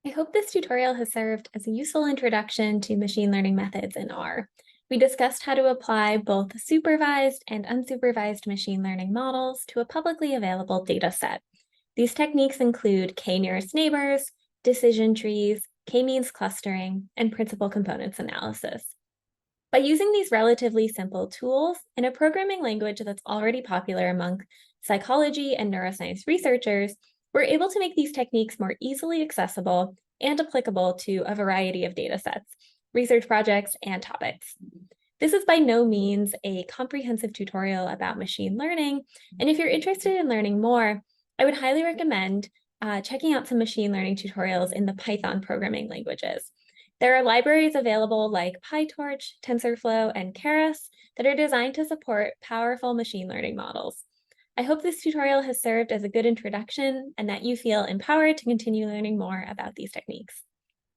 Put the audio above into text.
I hope this tutorial has served as a useful introduction to machine learning methods in R. We discussed how to apply both supervised and unsupervised machine learning models to a publicly available data set. These techniques include k-nearest neighbors, decision trees, k-means clustering, and principal components analysis. By using these relatively simple tools in a programming language that's already popular among psychology and neuroscience researchers, we're able to make these techniques more easily accessible and applicable to a variety of data sets, research projects, and topics. This is by no means a comprehensive tutorial about machine learning, and if you're interested in learning more, I would highly recommend checking out some machine learning tutorials in the Python programming languages. There are libraries available like PyTorch, TensorFlow, and Keras that are designed to support powerful machine learning models. I hope this tutorial has served as a good introduction and that you feel empowered to continue learning more about these techniques.